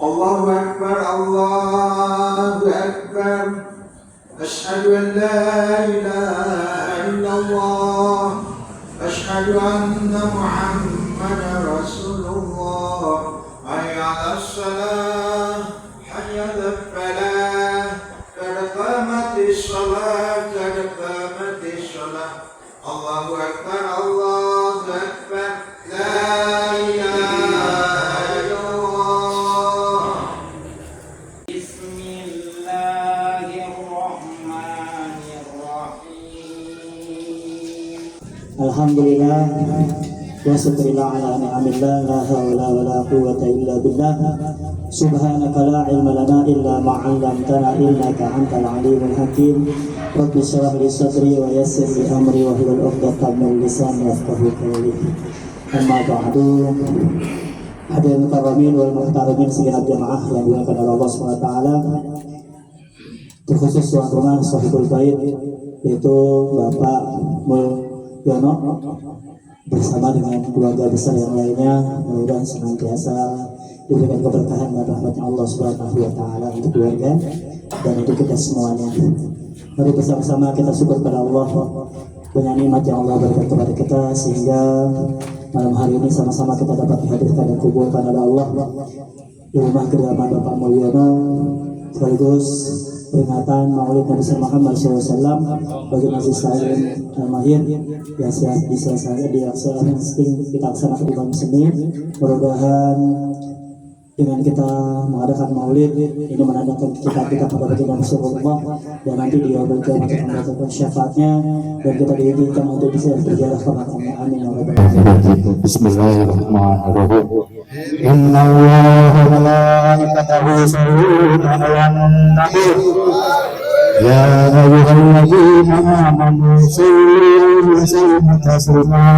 Allahu Akbar, Allahu Akbar. Asyhadu an la ilaha illallah. Asyhadu anna Muhammadar Rasulullah. Hayya 'alas salah, hayya 'alal falah. Qad qamatis shalah, qad qamatis shalah. Allahu Akbar, Allahu Akbar. La ilaha illallah. Bismillahirrahmanirrahim. Alhamdulillah wa syukurillah ala ni'amillah, la hawla wa la quwwata illa billah. Subhanaka la ilma lana illa ma 'allamtana innaka antal alimul hakim. Rabbi shrah li sadri wa yassir li amri wa hlul 'uqdatam min lisani yafqahu qawli. Amma ba'du. Hadirin mukarramin wal muhtaramin segenap jamaah yang dimuliakan oleh Allah Subhanahu wa taala. Terkhusus tuan rumah Shahibul Bait yaitu Bapak Mulyono bersama dengan keluarga besar yang lainnya, mudah-mudahan senantiasa diberikan keberkahan dan rahmat Allah Subhanahu wa taala untuk keluarga dan untuk kita semuanya. Mari bersama-sama kita syukur pada Allah dengan nikmat yang Allah berikan kepada kita, sehingga malam hari ini sama-sama kita dapat dihadirkan dan kumpulkan oleh Allah di rumah kediaman Bapak Mulyono, sekaligus peringatan Maulid Nabi Muhammad SAW bagi Masjid Salim Al-Mahir yang dilaksanakan di bulan Senin. Mudah-mudahan dengan kita mengadakan Maulid ini menandakan kita pada baginda Rasulullah, dan nanti dia berjaya untuk mendapatkan syafaatnya dan kita diizinkan untuk bisa berziarah ke makamnya. Amin ya rabbal alamin. Bismillahirrahmanirrahim. Inna Allaha wa malaikatahu yusholluna 'alan nabi. Ya ayyuhalladzina amanu shollu 'alaihi wa sallimu taslima.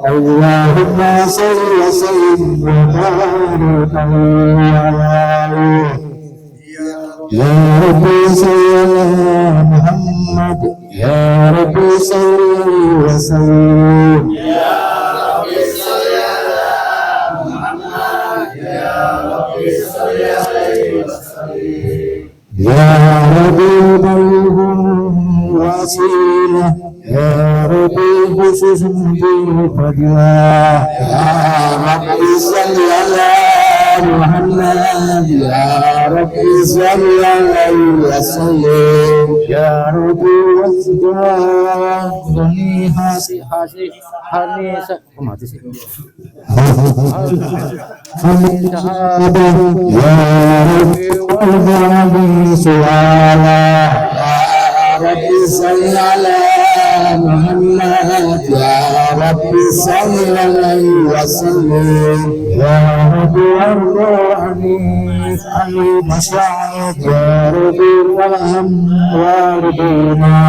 Allahumma sholli wa sallim wa barik 'alaihi. Ya Rabbi salli ala Muhammad, ya Rabbi salli wa sallim. Ya Rabbi salli ala Muhammad, ya Rabbi salli alaihi wa sallim. Ya Rabbi balghum wasilah, ya Rabbi khususun bil fadilah. Ya Rabbi salli ala Muhammad, ya Rabbi salli alaihi wa sallim. Ya Rabbi wasjudni hasi hanisa mati sih. Ya Rabbi wal suwala, ya Rabbi salli ala Muhammad, ya Rabbi salli alaihi wa sallim. Ya Rabbi warḍani al-masya'id, ya Rabbi warham wardina.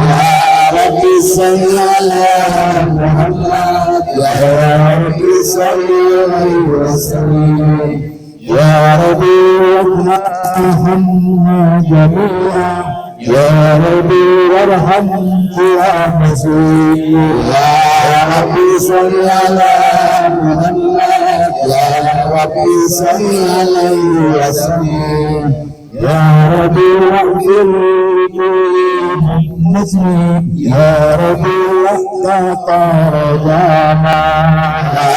Ya Rabbi salli ala Muhammad, ya Rabbi salli alaihi wa sallim. Ya Rabbi warhamna jami'a, ya Rabbi warham ya Masih. Ya Rabbi salli ala Muhammad, ya Rabbi salli alaihi wa sallim. Ya Rabbi waghfir muslim, ya Rabbi waqta tarjama. Ya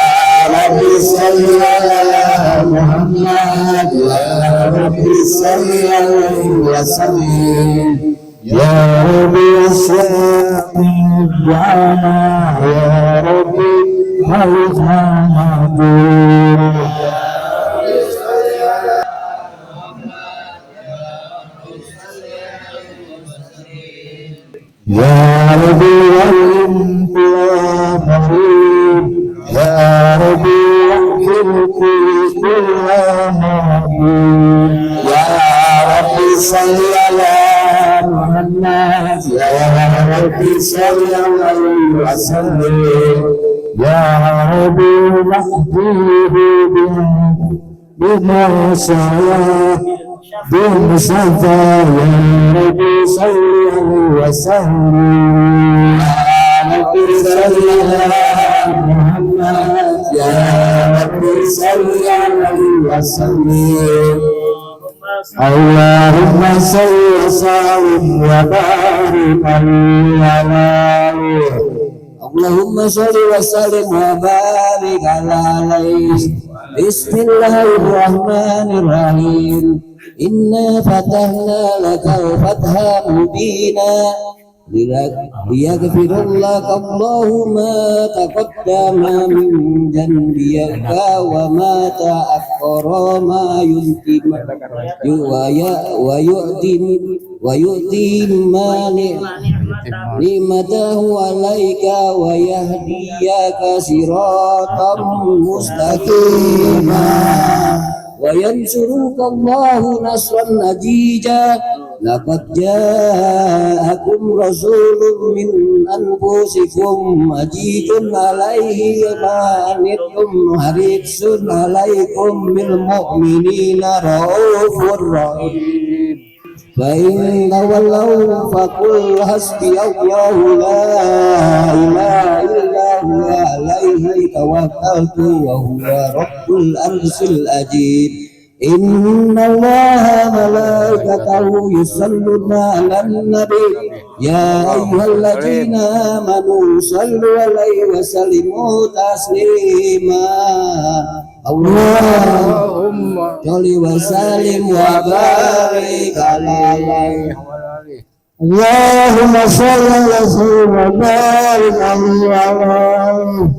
Rabbi salli ala Muhammad, ya Rabbi salli alaihi wa sallim. Ya Rabbi asyamin jana, ya Rabbi malhamabur. Ya Rabbi walim ya Mahib, ya Rabbi wakil kulla mahbub. Ya Rabbi salli ala Muhammad, ya Rabbi salli alaihi wa sallim. Ya Rabbi mahbubu bima salah بالمصطفى يا ربي صل وسلم. يا ربي صل على محمد، يا ربي Rabbi salli alaihi wasallim. Allahumma salli wa sallim wa barik alaihi. Allahumma salli wa sallim wa barik alaihi. Bismillahirrahmanirrahim. Inna fatahna laka fathan mubina liyaghfirallaka Allahu ma taqaddama min dhanbika wa ma ta'akhkhara ma yuntim wa yu'tim ma ni'matahu alaika wa yahdiyaka siratan mustaqima wa yansuruka Allahu nasran ajija. Laqad ja'akum rasulun min anfusikum ajizun alaihi ma anittum harisun alaikum bil mu'minina raufur rahim. Fa in tawallaw faqul hasbiyallahu la ilaha illa huwa alaihi tawakkaltu wa huwa rabbul arsyil azim. Inna Allaha malaikatahu yusalluna 'alan nabi ya ayyuhalladzina amanu sallu 'alaihi wa sallimu taslima. Allahumma shalli wa sallim wa barik alaihi. Allahumma shalli wa sallim wa barik alaihi.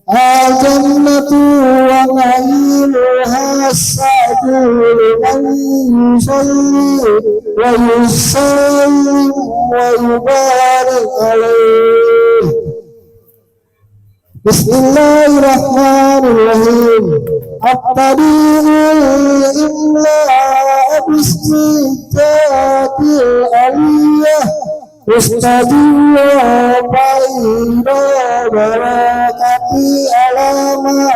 Al-jannatu wa na'imuha as-sa'du liman yusalli wa yusallim wa yubarik alaihi. Bismillahirrahmanirrahim. At-tariqul imla' bismillatil aliyah Ustadillah baina barakati alama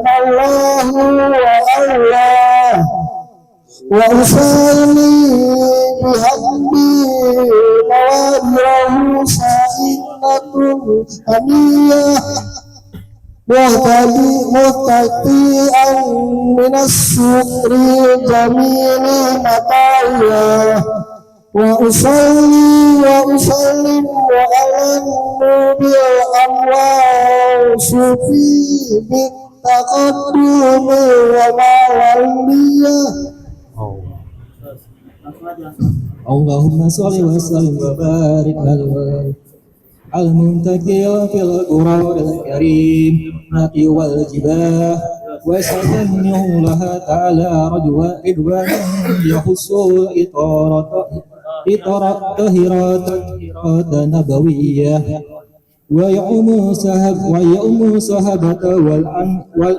Allahu wa Allah wa usalli bihamdi mawadirahu sa'inatun amiyah muhtati'an minas syukri jamili mata'iyah wa usalli wa usallim wa ala nabil amwal sufi bit taqaddum wa ma'aliyah. Allahumma salli wa sallim wa barik al-muntaqi fil qur'an al-karim naqi wal jibah wa sallallahu laha ta'ala ridwan yahussul itarat tahiratan nabawiyyah wa ya'umu sahabata wal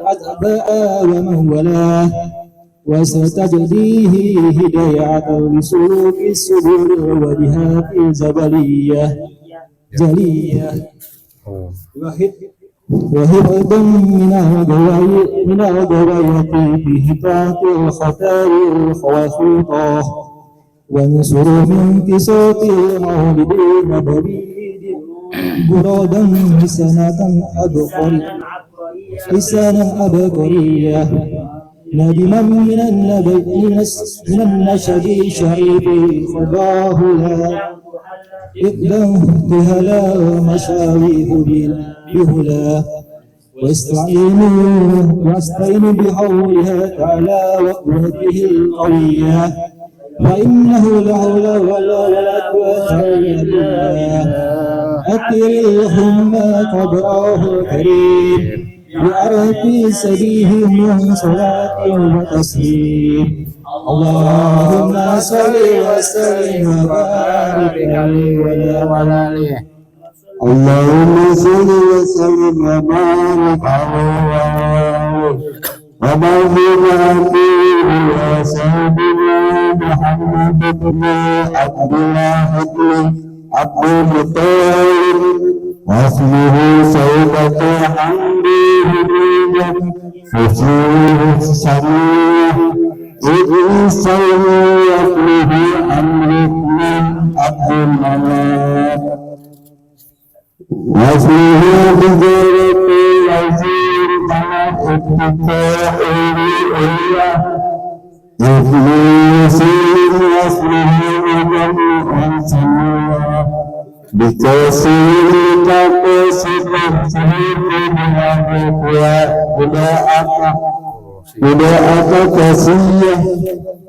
adba'a wa man walah wa satajdihi hidayatan lisuki subul wajhati zabaliyah jaliyah وهبة من الغواية في هتاف الخطار الخوافوطة ونسر من كسوت المولد النبوي برادا حسانا أبقرية ندما من النشد الشريف خضاه لا إقدام بهلا مشاويه بهلا واستعينوا بحولها تعالى وقوته القوية فإنه لا حول ولا قوة إلا بالله أكرهم قبره الكريم بأرض سبيه من صلاة وتسليم اللهم صل وسلم وبارك عليه وعلى آله. اللهم صل وسلم وبارك عليه وبارك عليه وسيدنا محمد بن عبد الله بن عبد المطلب واسمه سيدة حمده وفيه الشريف إذ سيده أمر من عبد المناب وفيه بذلك يزيد ملك Tidak ada kasih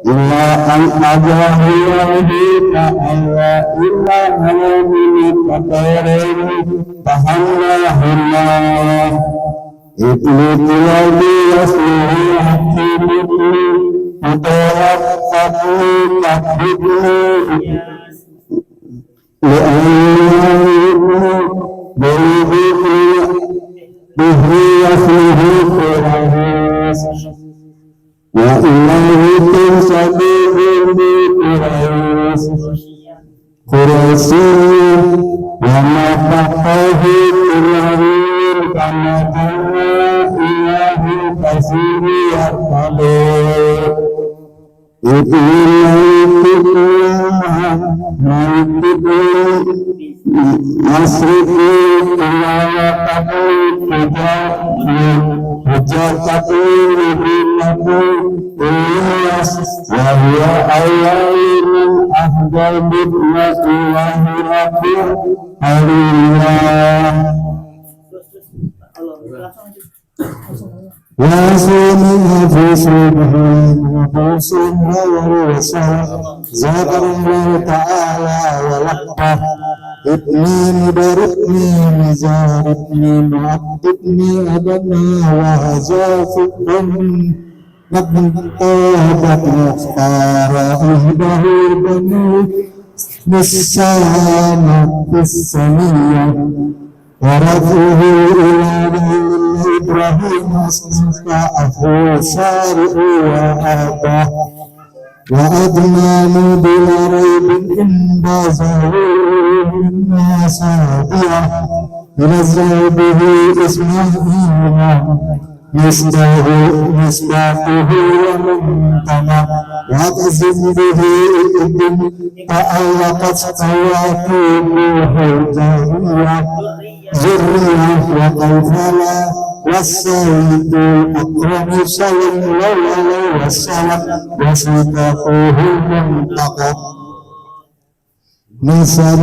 illa an ajahiyahi ta'ala illa halamini katarini tahallahullah ibni tilabi yasmihi hakimibni mutawak fatni takibni li'ayyahibni berihi bihi yasmihi kurahis wa ilahikum sabihi kurahis kurasi wa mafakahi kurahis kamadana ilahi kasiri yakhalih Masriku ilawataku Hujataku Ribinaku Iyas Wahya ayyamin Ahjal bidnati Wahiraku Aliyah Wasimin fi subhan wa qusin wa wasal Zakarullah ta'ala wa lakbah Ibni mubarakni mizarakni mu'abdibni adana wa hazafikun Nabtabat muftara ihdahu banu Nisana bisaniyah ورثه إلى إبراهيم استنفعه شارع وآباه وأدمان بلا ريب عند ظهور الناس بها ينزل به إسماعيل مصباحه ومنتمى وأقسم به إذن تألقت قواكبه الجاهلية ذرية وقوفلا والسيد الأكرم صلى الله عليه وسلم وصدقه المنتقى نسأل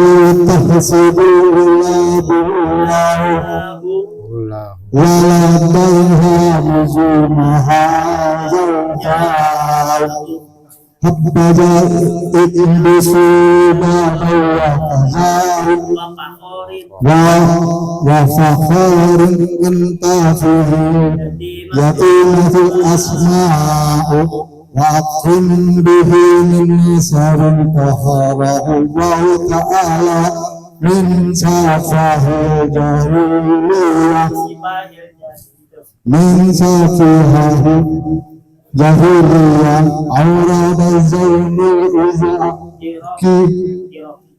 تحسب الله ولا بيها نجومها زوجها حبذا إبلسوبا وفخار انتافه يقيمة الأسماء وأقم به من نسر طهره الله تعالى من سافه جاهلية من سافه جاهلية أورد الزين إذا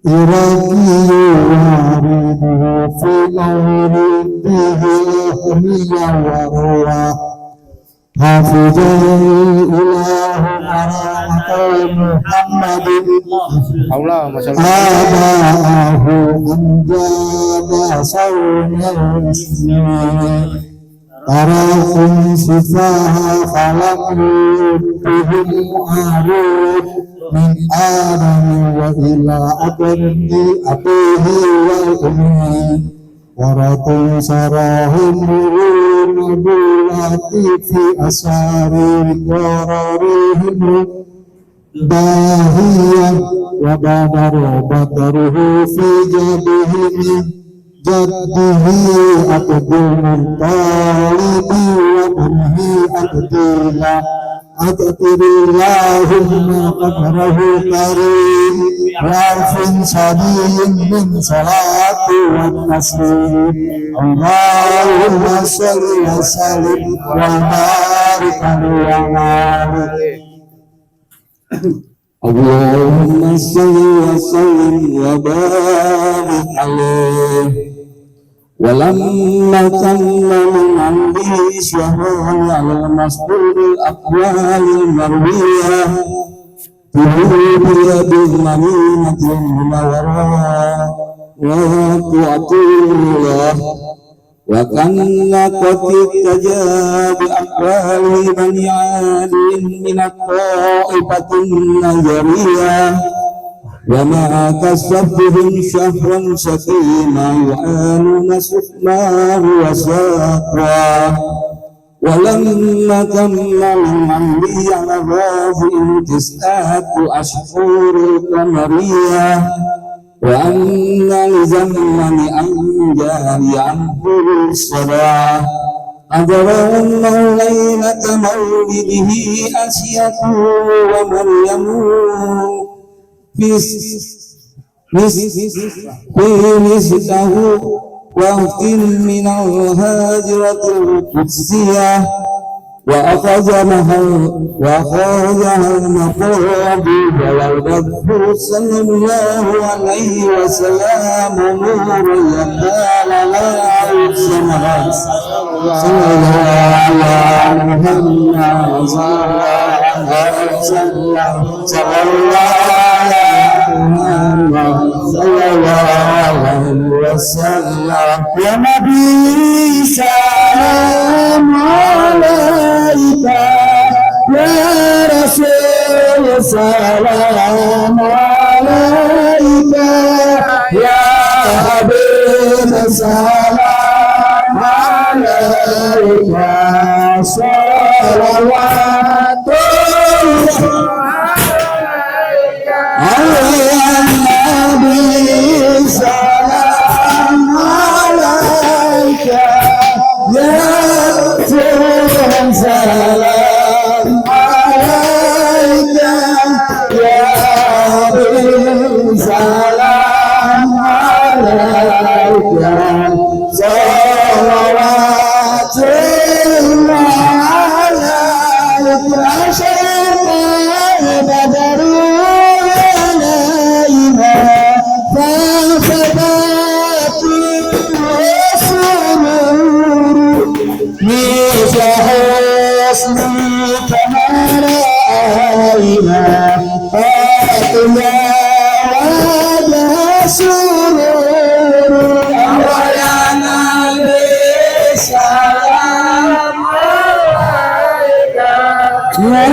إراكي يوارده في مولده أهلية وروى حافظه الإله كرامة محمد آباءه أمجاد صون السنين تراكم سفاها فلم يبهم عارف من آدم وإلى أبد أبيه وأمه ورثوا سراهم نبوات في أساري ضررهم باهيا وبدر بدره في جبههم جده عبد المطالب ومنه عبدالله أكثر اللهم قدره كريم وعرف صديق من صلاة والتسليم اللهم صل وسلم وبارك عليه اللهم صل وسلم وبارك عليه ولما تم من عنده شهر على المسؤول الأقوال المروية بيد المدينة المنورة وقوة الله وكان قد اتجا بأقوال بني عادل من الطائفة النجرية وما كسبهم شهرا سكيما يعانون سكما وساقا ولما تم من عمري على الرافع 9 أشهر القمرية وأن لزمن أن جاري عنه الصلاة أدرى الله ليلة مولده أسية ومريم في مسكه وقت من الهاجرة القدسية وأخذها المقابل والرب صلى الله عليه وسلم نورا يقال لا السماء صلى الله على محمد صلى الله عليه وسلم يا نبي سلام عليك يا رسول سلام عليك يا حبيب سلام عليك صلوات الله يا نبي سلام عليك يا رسول سلام عليك يا حبيب سلام عليك صلوات الله عليك أشرق البدر علينا فانفضت السرور مثل حسنك ما رأينا فاطمة ولا سرور يا نبي سلام عليك يا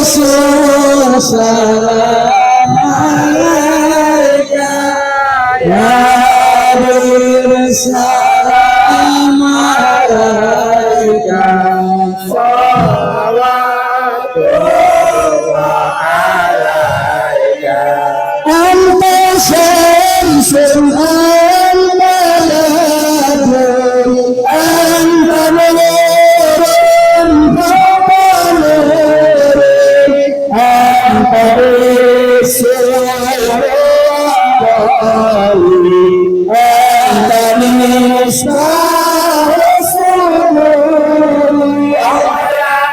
رسول سلام عليك يا حبيب سلام عليك صلوات الله عليك أنت شمس أنت بدر أنت نور فوق نور أنت أنت مصباح السرور يا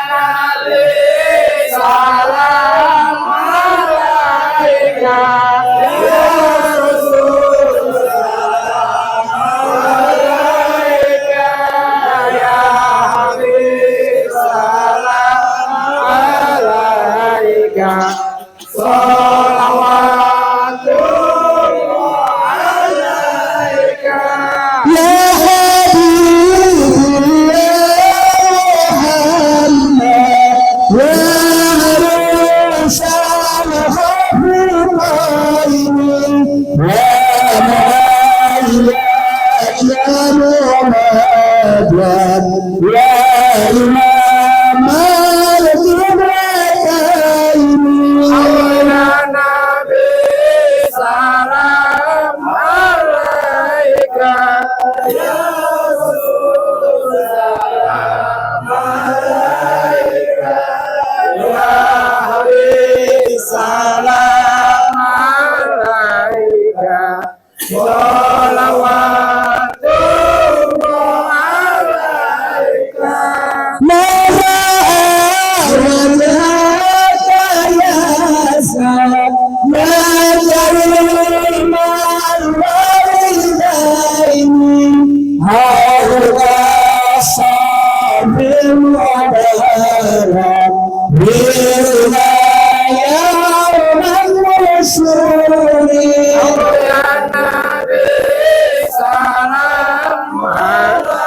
نبي سلام عليك يا رسول سلام عليك يا حبيب سلام عليك صلوات الله عليك يا حبيب الله محمد يا عروس الحبيب يا محمد يا إمام الجبرائيل يا نبي سلام عليك يا رسول سلام عليك يا حبيب سلام عليك صلوات الله عليك ماذا أردت يا سلام ما كريم الوالدين هذا صابر وبارك بنا يوم النشور يا نبي سلام عليك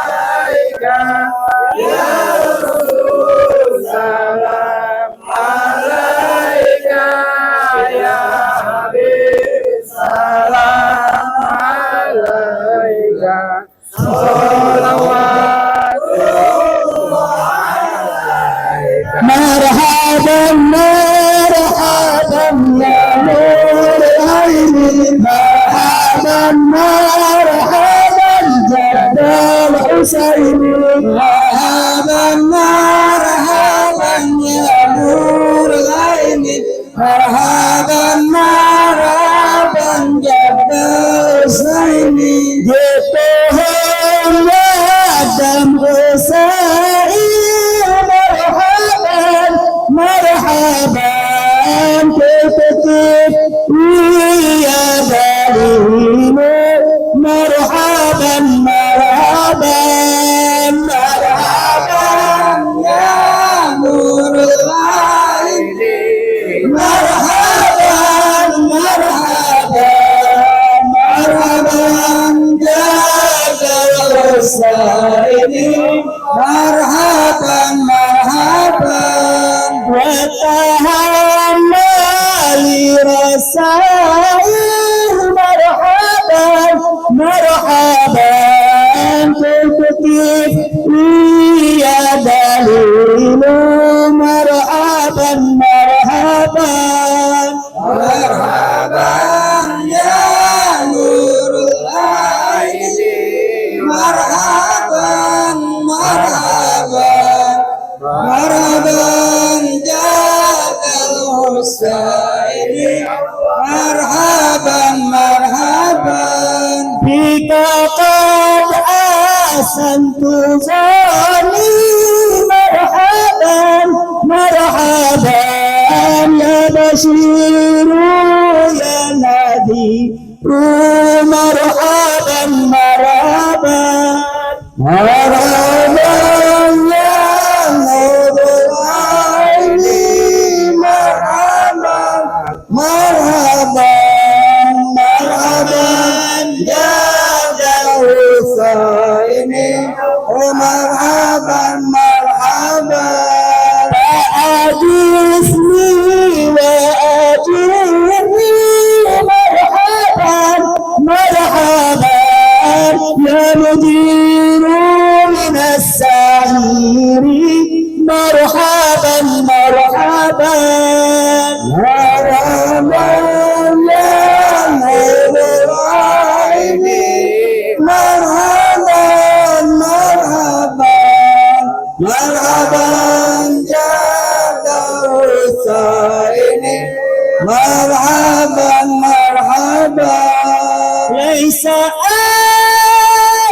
marhaban marhaban marhaban ya nurul aini marhaban marhaban marhaban jadal husaini marhaban marhaban bika qad asantu zani marhaban marhaban ya bashiru ya nadhiru marhaban marhaban marhaban ya nurul aini marhaban marhaban marhaban ya husaini marhaban marhaban أجسني وأجرني مرحبا مرحبا يا مدير من السعير مرحبا مرحبا مرحبا يا نور العين مرحبا مرحبا مرحبا husaini marhaban marhaban ليس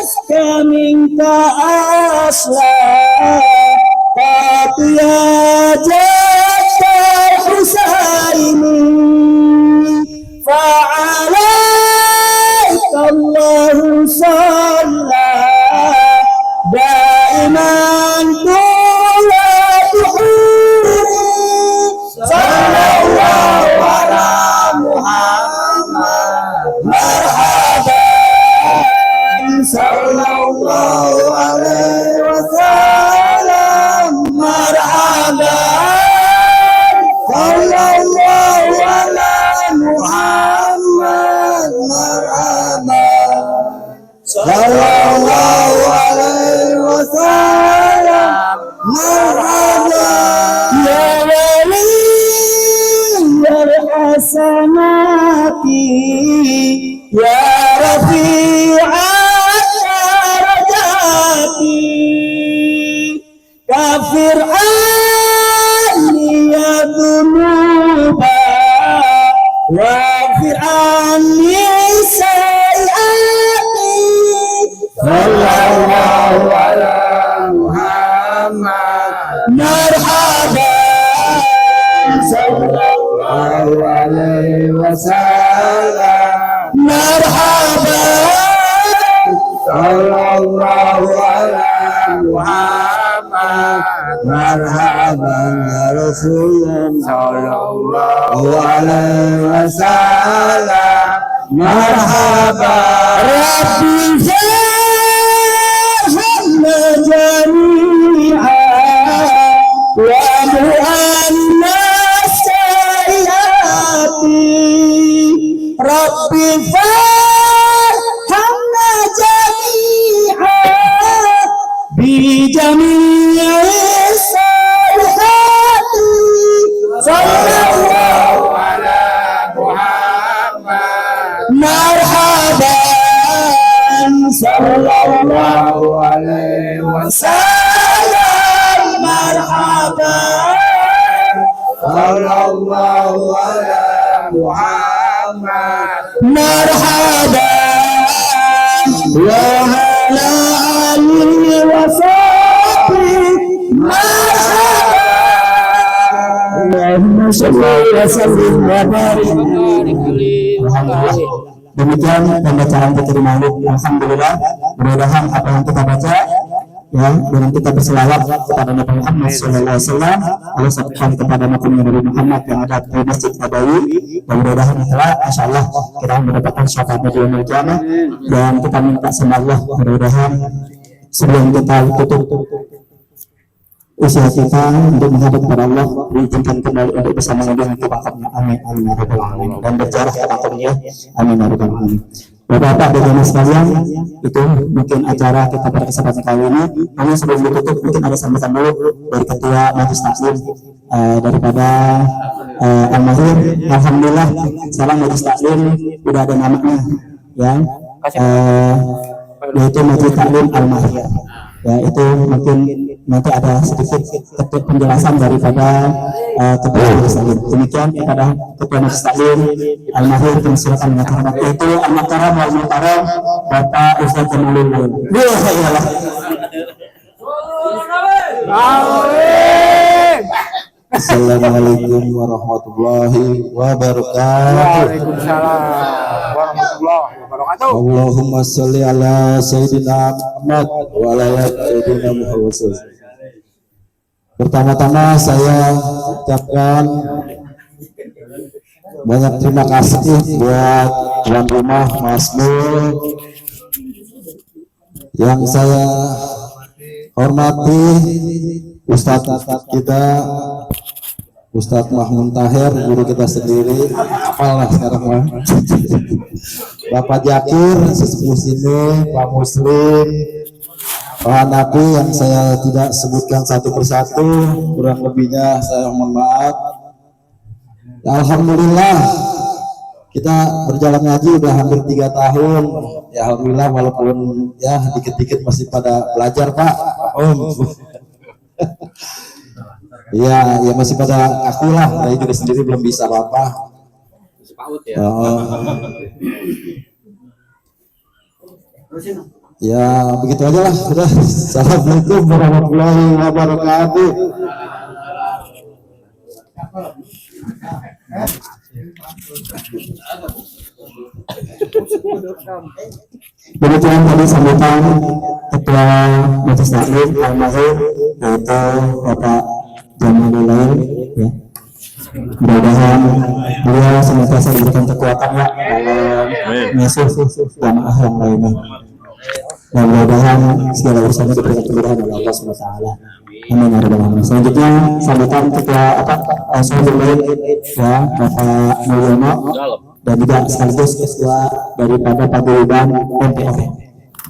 أزكى منك أصلا قد يا جد الحسين فعليك الله صلى دائما طول دحور صلى الله على محمد مرحبا صلى الله عليه وسلم مرحبا صلى الله على محمد مرحبا صلى الله عليه وسلم مرحبا يا ولي الحسنات يا رفيع الدرجات كفر عني يا ذنوبا واغفر عني سيئاتي صلى الله على محمد مرحبا صلى الله عليه وسلم مرحبا صلى الله على محمد مرحبا يا رسول الله صلى الله عليه وسلم مرحبا ربي فرحنا جميعا ومؤمنا السيئات ربي فرحنا جميعا بجميع الصالحات صلى الله على محمد مرحبا صلى الله عليه وسلم مرحبا صلى الله على محمد مرحبا وعلى آله وصحبه مرحبا اللهم صل وسلم وبارك Alhamdulillah. Demikian pembacaan kita di Maulid. Alhamdulillah. Mudah-mudahan apa yang kita baca ya, dengan kita berselawat kepada Nabi Muhammad SAW, Allah sampaikan kepada Nabi Muhammad yang ada di Masjid Nabawi, dan mudah-mudahan itulah insyaallah kita mendapatkan syafaat di yaumil qiyamah. Dan kita minta sama Allah mudah-mudahan sebelum kita tutup usia kita untuk menghadap kepada Allah, diizinkan kembali untuk bisa mengunjungi ke makamnya. Amin amin ya rabbal alamin, dan berjarah ke makamnya. Amin ya rabbal alamin. Bapak-bapak dan jamaah sekalian, itu mungkin acara kita pada kesempatan kali ini. Namun sebelum ditutup mungkin ada sambutan dulu dari Ketua Majelis Taklim daripada Al-Mahir. Alhamdulillah sekarang Majelis Taklim udah ada namanya, ya, yaitu Majelis Taklim Al-Mahir. Ya, itu mungkin nanti ada sedikit penjelasan daripada Ketua Majelis Taklim. Demikian kepada Ketua Majelis Taklim Al-Mahir, silakan dengan hormat, yaitu Al-Muhtaram wal Muhtaram Bapak Ustaz Jamalul Lail. Assalamualaikum warahmatullahi wabarakatuh. Waalaikumsalam warahmatullahi wabarakatuh. Allahumma sholli ala sayyidina Muhammad wa ala ali sayyidina Muhammad. Pertama-tama saya ucapkan banyak terima kasih buat tuan rumah Mas Mul yang saya hormati, Ustadz kita Ustadz Mahmud Tahir, guru kita sendiri, apalah sekarang mah. Bapak Jakir, sesepuh sini, Pak Muslim, Pak Hanafi yang saya tidak sebutkan satu persatu, kurang lebihnya saya mohon maaf. Alhamdulillah kita berjalan ngaji udah hampir 3 tahun. Ya alhamdulillah, walaupun ya dikit-dikit masih pada belajar Pak, Om. Ya, ya masih pada aku lah, saya juga sendiri belum bisa apa-apa. Ya begitu aja lah, sudah. Assalamualaikum warahmatullahi wabarakatuh. Demikian tadi sambutan Ketua Majelis Taklim Al-Mahir, yaitu Bapak Jamalul Lail, ya. Mudah-mudahan beliau senantiasa diberikan kekuatan ya dalam mengasuh jamaah yang lainnya. Dan mudah-mudahan segala urusannya diberikan kemudahan oleh Allah SWT. Amin ya rabbal alamin. Selanjutnya sambutan Ketua Jamalul Lail, ya, Bapak Mulyono, dan juga sekaligus Ketua daripada Paguyuban MPR.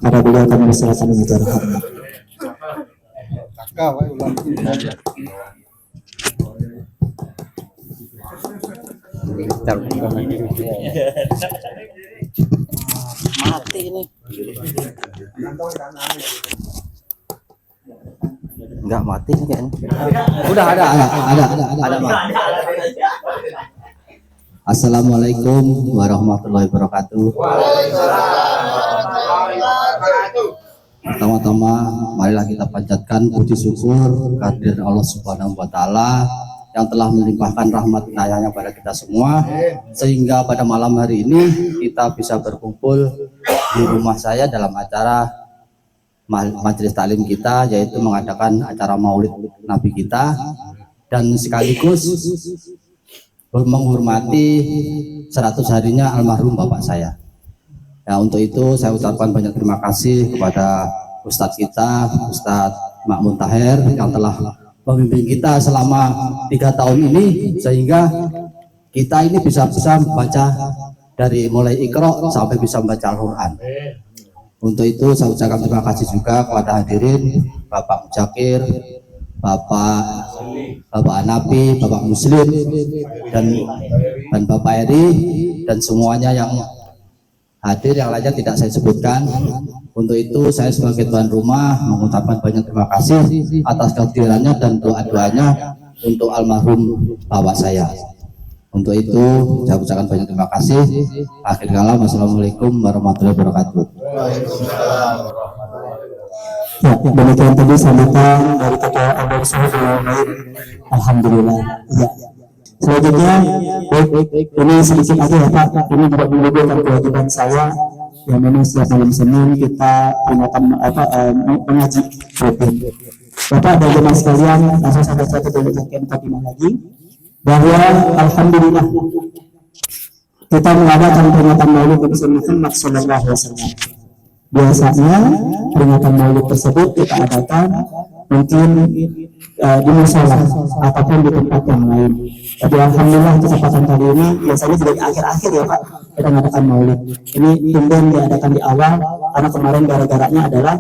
Pada beliau kami bersilakan dengan cara hormat. Mati ini. Enggak mati nih kayaknya. Udah ada. Assalamualaikum warahmatullahi wabarakatuh. Pertama-tama marilah kita panjatkan puji syukur kehadirat Allah Subhanahu wa taala yang telah melimpahkan rahmat inayahnya pada kita semua, sehingga pada malam hari ini kita bisa berkumpul di rumah saya dalam acara majelis taklim kita, yaitu mengadakan acara maulid Nabi kita, dan sekaligus menghormati 100 harinya almarhum bapak saya. Ya, untuk itu saya ucapkan banyak terima kasih kepada Ustadz kita, Ustadz Mahmud Tahir, yang telah memimpin kita selama 3 tahun ini, sehingga kita ini bisa membaca dari mulai Iqra sampai bisa membaca Al-Quran. Untuk itu saya ucapkan terima kasih juga kepada hadirin, Bapak Jakir, Bapak Hanafi, Bapak Muslim, dan Bapak Eri, dan semuanya yang hadir, yang lainnya tidak saya sebutkan. Untuk itu saya sebagai tuan rumah mengucapkan banyak terima kasih atas kehadirannya dan doa-doanya untuk almarhum bapak saya. Untuk itu saya ucapkan banyak terima kasih. Akhir kalam, wassalamualaikum warahmatullahi wabarakatuh. Ya, demikian tadi sambutan dari Ketua Abang Sohibul. Alhamdulillah. Ya. Selanjutnya, ini sedikit aja ya Pak, ini juga menunjukkan kewajiban saya, yang memang setiap malam Senin kita peringatan mengaji rutin. Bapak dan jemaah sekalian, langsung sampai satu mengucapkan kalimat lagi, bahwa alhamdulillah kita mengadakan peringatan Maulid Nabi Muhammad SAW. Biasanya peringatan Maulid tersebut kita adakan mungkin di musola ataupun di tempat yang lain. Tapi alhamdulillah kesempatan kali ini biasanya juga di akhir-akhir ya Pak kita mengadakan maulid. Ini tumben diadakan di awal karena kemarin gara-garanya adalah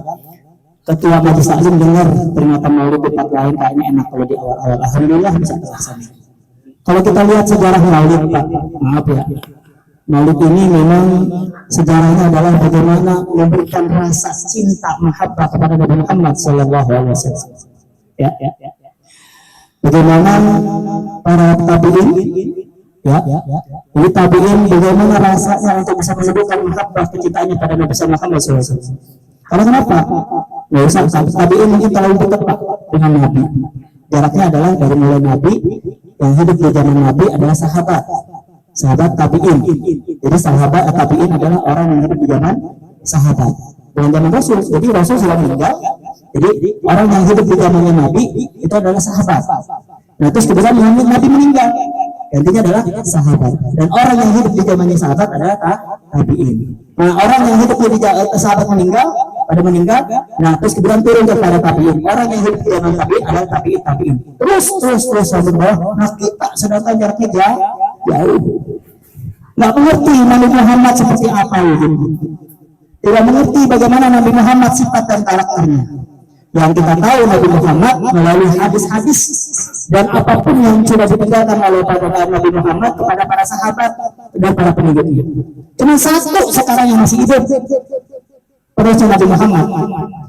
Ketua Majelis Taklim dengar peringatan maulid di tempat lain kayaknya enak kalau di awal-awal. Alhamdulillah bisa terlaksana. Kalau kita lihat sejarah maulid Pak, maaf ya, maulid ini memang sejarahnya adalah bagaimana memberikan rasa cinta mahabbah kepada Nabi Muhammad Sallallahu Alaihi Wasallam. Ya. Bagaimana para tabiin, ini tabiin bagaimana rasanya untuk bisa menyebutkan mahabbah kecintaannya pada Nabi Muhammad SAW. Karena kenapa? Nggak usah tabiin mungkin terlalu dekat Pak dengan Nabi. Jaraknya adalah dari mulai Nabi yang hidup di zaman Nabi adalah sahabat tabiin. Jadi sahabat tabiin adalah orang yang hidup di zaman sahabat. Bukan zaman Rasul. Jadi Rasul sudah meninggal. Jadi orang yang hidup di zamannya Nabi itu adalah sahabat. Nah terus kemudian Nabi meninggal, gantinya adalah sahabat. Dan orang yang hidup di zamannya sahabat adalah tabiin. Nah orang yang hidup di sahabat meninggal, nah terus kemudian turun kepada tabiin. Orang yang hidup di zaman tabiin adalah tabiin. Terus sampai bawah. Nah kita sedangkan jaraknya jauh. Nggak mengerti Nabi Muhammad seperti apa itu. Tidak mengerti bagaimana Nabi Muhammad sifat dan karakternya. Yang kita tahu Nabi Muhammad melalui hadis-hadis dan apapun yang sudah ditinggalkan oleh Nabi Muhammad kepada para sahabat dan para pengikutnya. Cuma satu sekarang yang masih hidup, perintah Nabi Muhammad,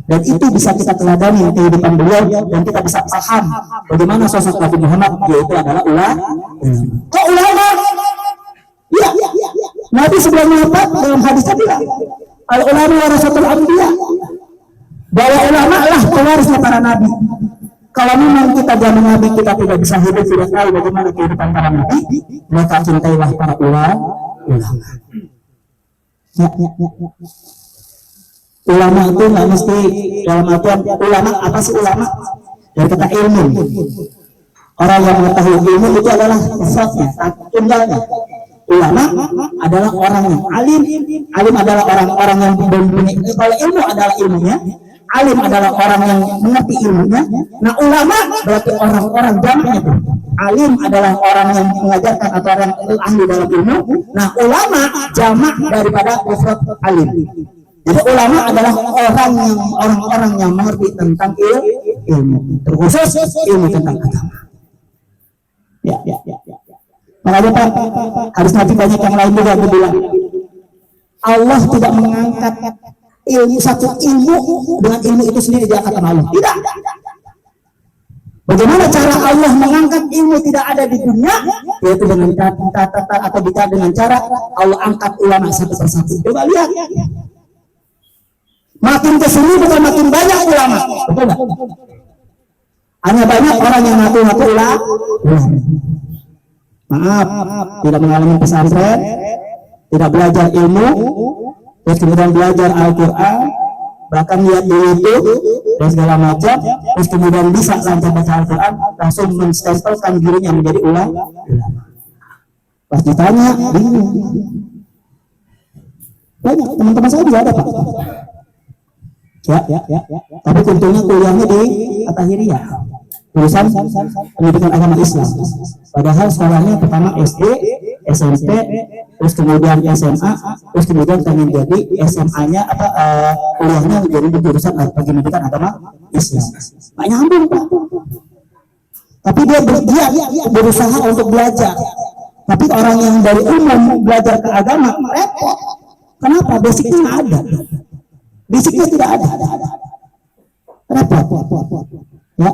dan itu bisa kita teladani kehidupan beliau dan kita bisa paham bagaimana sosok Nabi Muhammad, yaitu adalah ulama. Kok ulama? Ya. Nabi sebelum wafat dalam hadisnya bilang, al ulama warasatul anbiya. Bahwa ulama lah pewarisnya para nabi. Kalau memang kita zaman nabi kita tidak bisa hidup, tidak tahu bagaimana kehidupan para nabi, maka cintailah para ulama. Ulama itu nggak mesti dalam artian ulama apa sih ulama? Dari kata ilmu. Orang yang mengetahui ilmu itu adalah sifatnya, tunggalnya. Ulama adalah orang yang alim adalah orang-orang yang mempunyai. Kalau ilmu adalah ilmunya, alim adalah orang yang mengerti ilmunya. Nah ulama berarti orang-orang jamaknya itu. Alim adalah orang yang mengajarkan atau orang ahli dalam ilmu. Nah ulama jamak daripada mufrad alim. Jadi ulama adalah orang-orang yang mengerti tentang ilmu, terkhusus ilmu tentang agama. Ya. Makanya Pak, harus Nabi banyak yang lain juga bilang Allah tidak mengangkat satu ilmu dengan ilmu itu sendiri diangkat sama Allah. Tidak. Bagaimana cara Allah mengangkat ilmu tidak ada di dunia? Yaitu dengan catatan atau dengan cara Allah angkat ulama satu persatu. Coba lihat. Makin kesini bukan makin banyak ulama, betul nggak? Hanya banyak orang yang ngaku-ngaku ulama. Maaf, tidak mengalami pesantren, tidak belajar ilmu, terus kemudian belajar Al-Quran, bahkan lihat di YouTube dan segala macam, terus kemudian bisa lancar baca Al-Quran, langsung menstempelkan dirinya menjadi ulama. Pas ditanya, bingung. Banyak teman-teman saya juga ada Pak. Ya. Tapi untungnya kuliahnya di At-Tahiriyah, jurusan pendidikan agama Islam. Padahal sekolahnya pertama SD, SMP, terus kemudian SMA, terus kemudian pengen jadi SMA-nya kuliahnya menjadi jurusan pendidikan agama Islam. Nggak nyambung Pak. Tapi dia berusaha untuk belajar. Tapi orang yang dari umum belajar ke agama repot. Kenapa? Basicnya nggak ada. Basicnya tidak ada. Repot. Ya.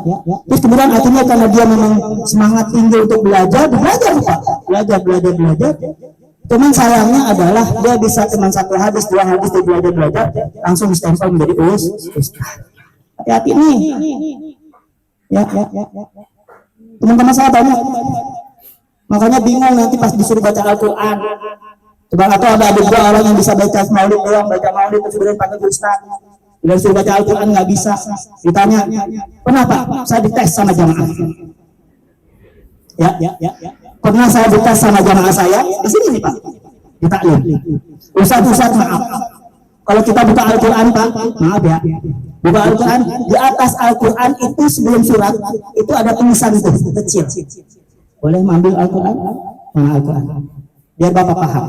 Terus kemudian akhirnya karena dia memang semangat tinggi untuk belajar Pak. Belajar. Cuman sayangnya adalah dia bisa cuma satu hadis, dua hadis dia belajar langsung stempel menjadi ustaz. Hati-hati nih. Ya. Teman-teman saya banyak. Makanya bingung nanti pas disuruh baca Al-Quran. Coba atau ada dua orang yang bisa baca maulid doang, baca maulid terus kemudian panggil ustaz. Bila disuruh baca Al-Quran nggak bisa. Ditanya, kenapa? Saya dites sama jamaah. Ya. Pernah saya dites sama jamaah saya di sini nih Pak, di taklim. Ustaz maaf, Kalau kita buka Al-Quran Pak, maaf ya, buka Al-Quran, di atas Al-Quran itu sebelum surat itu ada tulisan itu kecil. Boleh mengambil Al-Quran? Nah, Al-Quran. Biar Bapak paham.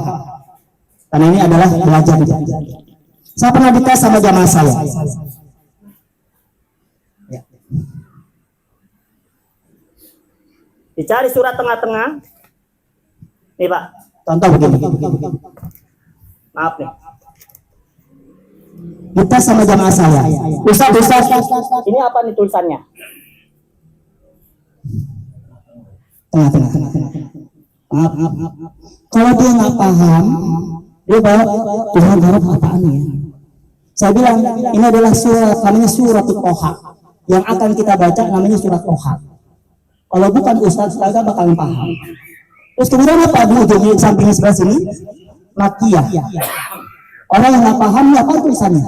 Karena ini adalah belajar. Saya pernah dites sama jamaah saya. Dicari surat tengah-tengah. Nih Pak, contoh begini. Maaf nih. Kita sama jamaah saya. Ustaz, ini apa nih tulisannya? Tengah-tengah. Maaf. Kalau dia nggak paham, dia bawa Tuhan harap apaan ya? Saya bilang ini adalah surat, namanya surat Toha. Yang akan kita baca namanya surat Toha. Kalau bukan Ustaz, kita bakalan paham. Terus kemudian apa di ujung samping sebelah sini? Makiyah. Orang yang nggak paham apa tulisannya?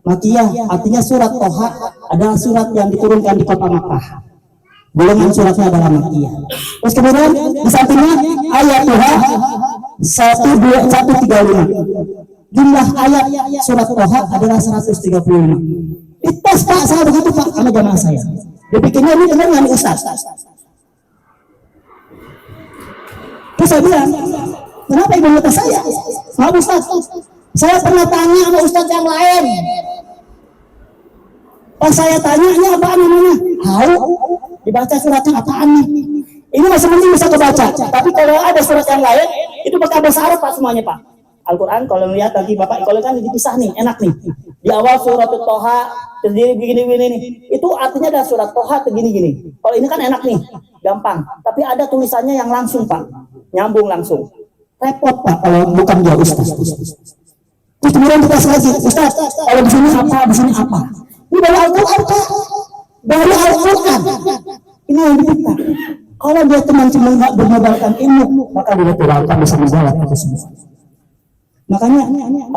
Makiyah artinya surat Toha adalah surat yang diturunkan di kota Makkah. Golongan suratnya adalah Makiyah. Terus kemudian di sampingnya ayat Toha 135. Jumlah ayat surat Toha adalah 135. Dites Pak, saya begitu Pak sama jamaah saya. Dia pikirnya ini benar nggak Ustaz? Terus saya bilang, kenapa ibu minta saya? Maaf Ustaz, saya pernah tanya sama Ustaz yang lain. Pas saya tanya, ini apaan namanya? Tahu? Dibaca suratnya apaan nih? Ini masih mending bisa kebaca. Tapi kalau ada surat yang lain, itu pakai bahasa Arab Pak semuanya Pak. Al-Quran kalau melihat nanti Bapak, kalau kan dipisah nih, enak nih. Di awal surat Toha, terdiri begini-begini nih. Itu artinya ada surat Toha begini-gini. Kalau ini kan enak nih, gampang. Tapi ada tulisannya yang langsung Pak, nyambung langsung. Repot Pak kalau bukan dia Ustaz. Terus kemudian kita lagi, Ustaz, kalau di sini apa, di sini apa? Ini dari Al-Quran Pak, dari Al-Quran. Ini yang kita. Kalau dia teman-teman nggak bermodalkan ilmu, maka dia tidak akan bisa menjawab itu semua. Makanya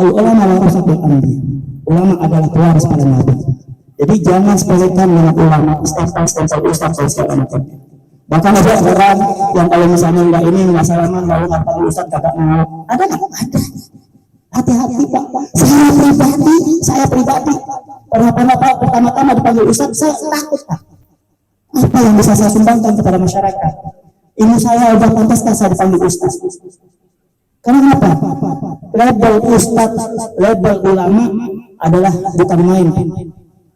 ulama warasatul anbiya. Ulama adalah pewaris para nabi. Jadi jangan sepelekan dengan ulama, ustaz dan segala macam. Bahkan ada orang yang kalau misalnya enggak ini enggak salaman lalu ngapa ustaz kagak mau. Ada enggak? Ada. Hati-hati Pak. Saya pribadi pertama-tama dipanggil ustaz, saya takut Pak. Apa yang bisa saya sumbangkan kepada masyarakat? Ilmu saya udah pantaskah saya dipanggil ustaz? Karena apa? Label ustaz, label ulama adalah bukan main.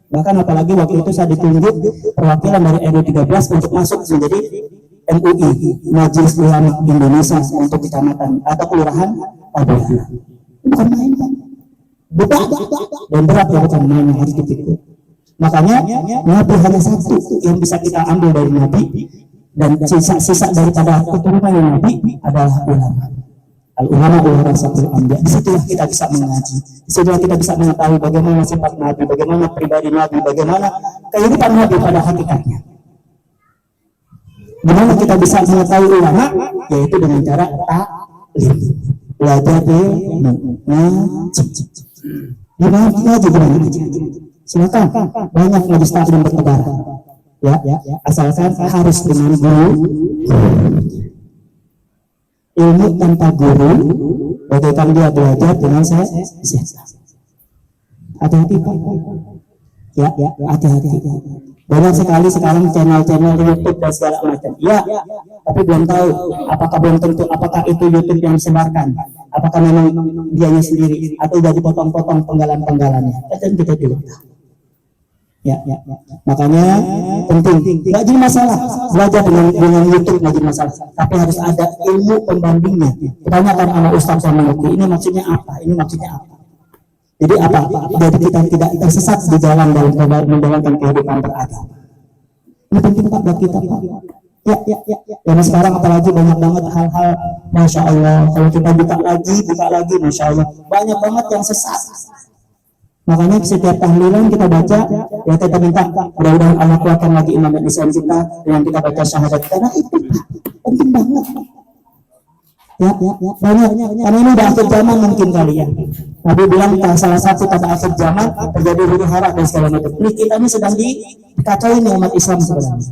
Bahkan apalagi waktu itu saya ditunjuk perwakilan dari RW 13 untuk masuk menjadi MUI, Majelis Ulama Indonesia untuk kecamatan atau kelurahan Pabuhan. Bukan main kan? Bukan dan berat ya, bukan main yang harus dipikir. Makanya Nabi hanya satu yang bisa kita ambil dari Nabi, dan sisa daripada keturunan Nabi adalah ulama. Al-ulama warasatul anbiya. Disitulah kita bisa mengaji. Disitulah kita bisa mengetahui bagaimana sifat Nabi, bagaimana pribadi Nabi, bagaimana kehidupan Nabi pada hakikatnya. Gimana kita bisa mengetahui ulama? Yaitu dengan cara taklim. Belajar ngaji. Gimana ngaji? Silakan. Banyak majlis taklim bertebar. Ya, asalkan harus dengan guru. Ilmu tanpa guru, bagaikan dia belajar dengan saya. Hati-hati Pak. Ya, hati-hati. Banyak sekali sekarang channel-channel YouTube dan segala macam. Ya, tapi belum tahu belum tentu apakah itu YouTube yang disebarkan, apakah memang dianya sendiri atau sudah dipotong-potong penggalan-penggalannya. Dan kita tidak tahu. Ya. Makanya penting. Nggak jadi masalah belajar dengan YouTube, nggak jadi masalah. Tapi harus ada ilmu pembandingnya. Tanyakan sama Ustaz yang mengerti. Ini maksudnya apa? Ini maksudnya apa? Jadi apa? Jadi kita tidak tersesat di jalan dalam menjalankan kehidupan beragama. Ini penting Pak buat kita Pak. Ya. Dan sekarang apalagi banyak banget hal-hal, masya Allah. Kalau kita buka lagi, masya Allah, banyak banget yang sesat. Makanya setiap tahlilan kita baca, ya kita minta mudah-mudahan Allah kuatkan lagi iman dan Islam kita dengan kita baca syahadat, karena itu penting banget. Ya, banyak. Karena ini udah akhir zaman mungkin kali ya. Nabi bilang salah satu pada akhir zaman terjadi huru hara dan segala macam. Ini kita ini sedang dikacauin umat Islam sebenarnya.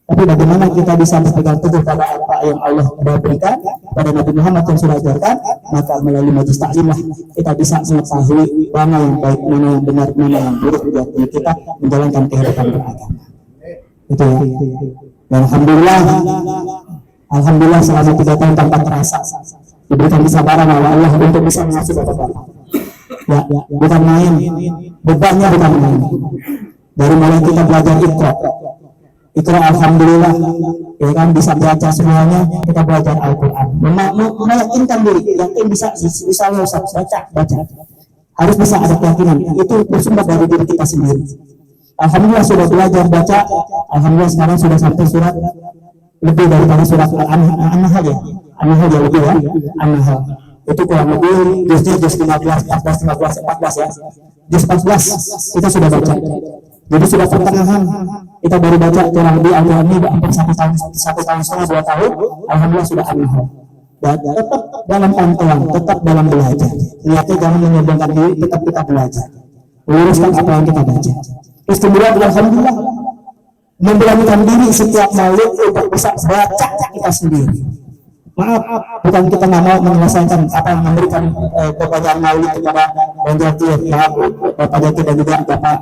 Tapi bagaimana kita bisa berpegang teguh pada apa yang Allah sudah berikan pada Nabi Muhammad yang sudah ajarkan, maka melalui majlis taklim lah kita bisa mengetahui mana yang baik, mana yang benar, mana yang buruk buat diri kita menjalankan kehidupan beragama. Itu ya. Dan alhamdulillah selama 3 tahun tanpa terasa diberikan kesabaran oleh Allah untuk bisa mengasuh bapak-bapak. Ya, bukan main, bebannya bukan main. Dari mulai kita belajar Iqra alhamdulillah, ya kan, bisa baca semuanya, kita belajar Al-Quran. Meyakinkan diri, yakin bisa baca. Harus bisa ada keyakinan. Itu bersumber dari diri kita sendiri. Alhamdulillah sudah belajar baca. Alhamdulillah sekarang sudah sampai surat lebih daripada surat An-Nahl ya. An-Nahl ya lebih ya. An-Nahl. Itu kurang lebih juz 15, 14 ya. Juz 14 kita sudah baca. Jadi sudah pertengahan kita baru baca kurang lebih Al-Quran ini hampir 1 tahun setengah 2 tahun. Alhamdulillah sudah An-Nahl. Dan tetap dalam pantauan, tetap dalam belajar. Niatnya jangan menyombongkan diri, tetap kita belajar. Meluruskan apa yang kita baca. Terus kemudian alhamdulillah memberanikan diri setiap malam untuk bisa baca kita sendiri. Maaf, bukan kita nggak mau menyelesaikan apa yang memberikan pertanyaan maulid kepada Bang Jakir, maaf Bapak Jakir dan juga Bapak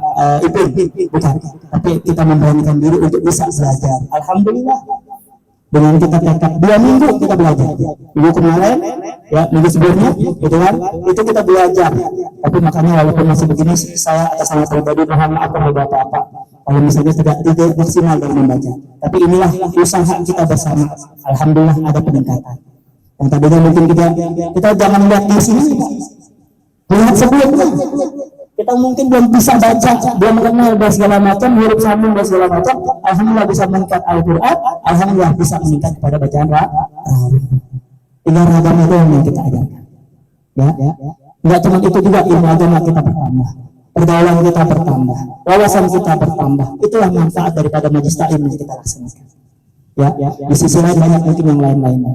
Ipin, bukan. Tapi kita memberanikan diri untuk bisa belajar. Alhamdulillah. Dengan kita tekad 2 minggu kita belajar. Minggu kemarin, ya minggu sebelumnya, itu kan, itu kita belajar. Tapi makanya walaupun masih begini, saya atas nama pribadi mohon maaf kalau bapak-bapak kalau misalnya tidak maksimal dalam membaca. Tapi inilah usaha kita bersama. Alhamdulillah ada peningkatan. Yang tadinya mungkin kita jangan lihat di sini, lihat sebelumnya. Kita mungkin belum bisa baca, belum mengenal dan segala macam, huruf sambung dan segala macam. Alhamdulillah bisa meningkat Al-Quran, alhamdulillah bisa meningkat kepada bacaan Tinggal agama itu yang kita ajarkan. Ya. Enggak cuma itu juga, ilmu agama kita bertambah, pergaulan kita bertambah, wawasan kita bertambah. Itulah manfaat daripada majlis taklim yang kita laksanakan. Ya. Di sisi lain banyak mungkin yang lain-lainnya.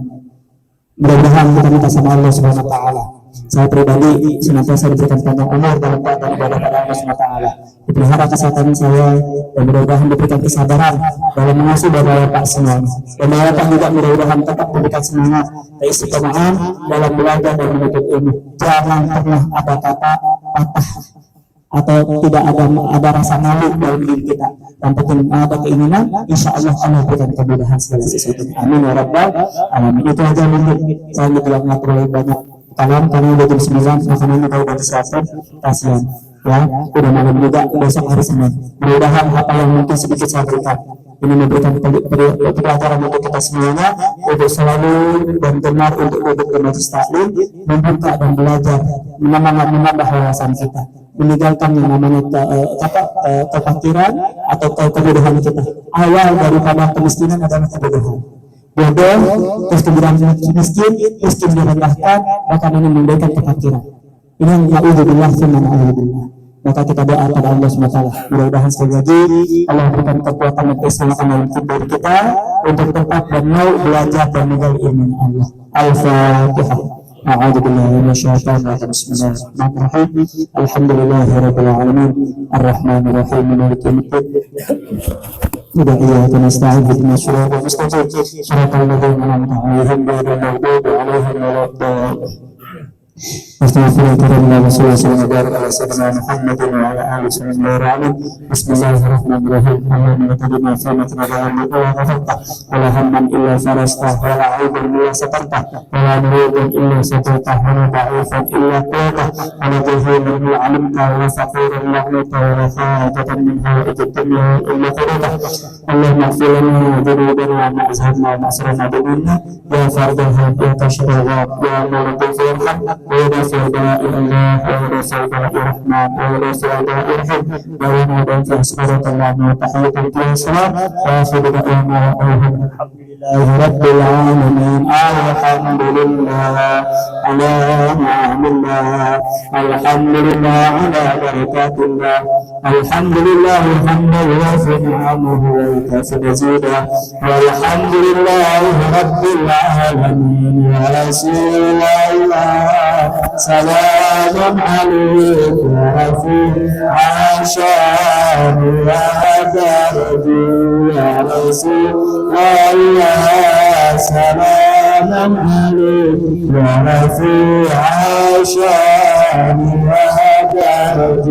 Mudah-mudahan kita minta sama Allah Subhanahu wa taala. Saya pribadi senantiasa diberikan panjang umur dalam keadaan ibadah pada Allah Subhanahu wa taala. Dipelihara kesehatan saya dan mudah-mudahan diberikan kesabaran dalam mengasuh bapak-bapak semuanya. Dan bapak juga mudah-mudahan tetap diberikan semangat keistiqomahan dalam belajar dan menuntut ilmu. Jangan pernah ada kata patah atau tidak ada rasa malu dalam diri kita. Yang penting ada keinginan, insya Allah Allah berikan kemudahan segala sesuatu. Amin ya rabbal alamin. Itu aja mungkin saya tidak terlalu banyak kalam karena udah jam 9 makanannya kalau udah sesuatu kasihan ya, udah malam juga, besok hari Senin. Mudah-mudahan apa yang mungkin sedikit saya berikan ini memberikan pelajaran untuk kita semuanya untuk selalu dan benar untuk duduk di majlis taklim, membuka dan belajar, menambah wawasan kita, meninggalkan yang namanya kefakiran atau kebodohan kita. Awal daripada kemiskinan adalah kebodohan. Bodoh, terus kemudian miskin direndahkan, bahkan ini memberikan kefakiran. Ini yang na'udzubillah summa na'udzubillah. Maka kita doa pada Allah SWT. Mudah-mudahan sekali lagi Allah berikan kekuatan dan keselamatan dalam diri kita untuk tetap dan mau belajar dan menggali ilmu Allah. Al-Fatihah. A'udzubillahi minasyaitonir rajim. Bismillahirrahmanirrahim. Alhamdulillahirabbil alamin. Arrahmanir rahim. Maliki yaumiddin. إياك نستعين اهدنا الصراط المستقيم صراط الذين أنعمت عليهم غير المغضوب عليهم ولا الضالين. Astagfirullahaladzim wa sallallahu ala sayyidina Muhammadin wa ala alihi wasallam. Bismillahirrahmanirrahim. Allahumma taqabbal salatina wa ghafirta wa la hamman illa farasta wa la aiban illa satarta wa la nurudan illa satarta wa la da'ifan illa qata wa la jahilan illa alimta wa la faqiran lahmata wa la hajatan min hawaij ad-dunya illa qadata. Allahumma ighfir lana dhunubana wa azhabna wa asrana bidunna ya fardal haq ya tashra ya mawlana firham ولا سوداء الله ولا سوداء الرحمن ولا سوداء الرحيم ولا نودع في أسمارة الله وتحية الدين السلام وآخر دعوانا الحمد لله. رب العالمين الحمد لله على نعم الله الحمد لله على بركات الله الحمد لله حمدا يوافي نعمه ويكافئ مزيدا والحمد لله رب العالمين يا رسول الله سلام عليك يا رفيع الشان يا درج يا رسول الله سلام عليك يا رفيع الشان يا درج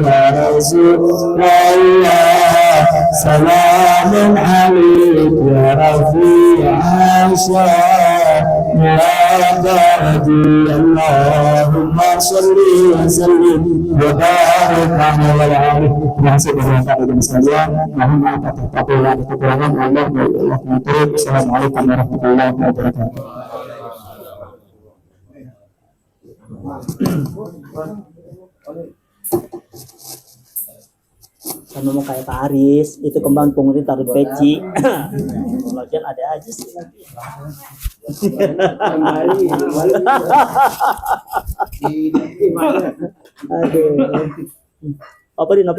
يا رسول الله سلام عليك يا رفيع الشان يا درج اللهم صل وسلم وبارك على العالم masih berangkat sekalian mohon maaf atas kekurangan Allah Assalamualaikum warahmatullahi wabarakatuh. Sama mau kayak Pak Aris itu kembang pengurin taruh peci bagian ada aja sih aduh apa din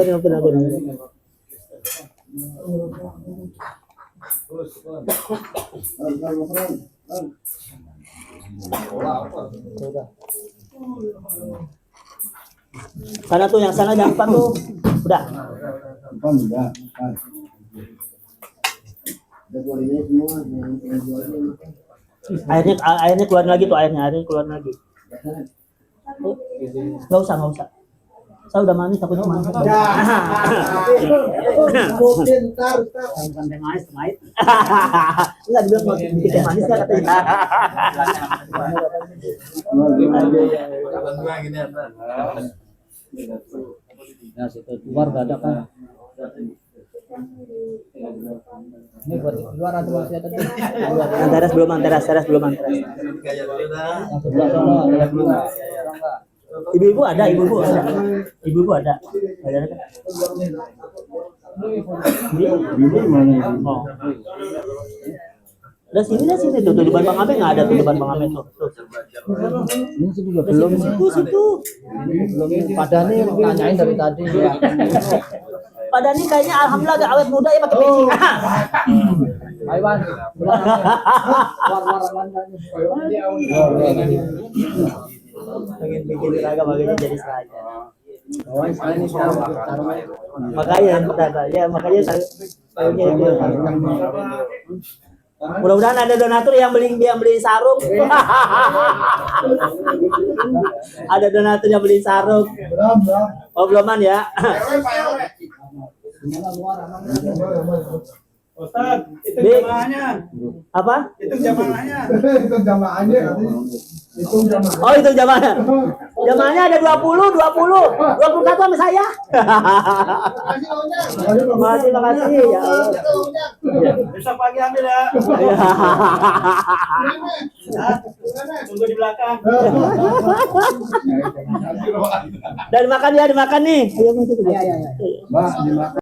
sana tuh yang sana jangan lupa tuh udah airnya keluar lagi tuh airnya keluar lagi nggak usah saya udah manis takut manis nggak dibilang mau bikin manis kan katanya Nah, situ keluar gak ada kan? Ini buat luar atau masih ada? teras belum teras. Ibu-ibu ada. Ibu-ibu ada. Oh. Udah sini tuh depan Bang Ame nggak ada tuh depan Bang Ame tuh. Ini sih juga belum situ. Belum padahal nih tanyain dari tadi. Padahal nih kayaknya alhamdulillah agak awet muda ya pakai peci. Aiwan. Pengen bikin seragam makanya jadi seragam. Makanya saya mudah-mudahan ada donatur yang beli sarung. Ada donatur yang beli sarung. Oh beloman ya. Ustaz, itu jamaahnya. Apa? Itu jamaahnya. Oh itu jamaahnya. Jamaahnya ada 20 21 sama saya. Makasih ya. Besok pagi ambil ya. Tunggu di belakang. Dan dimakan nih. Mbak, dimakan.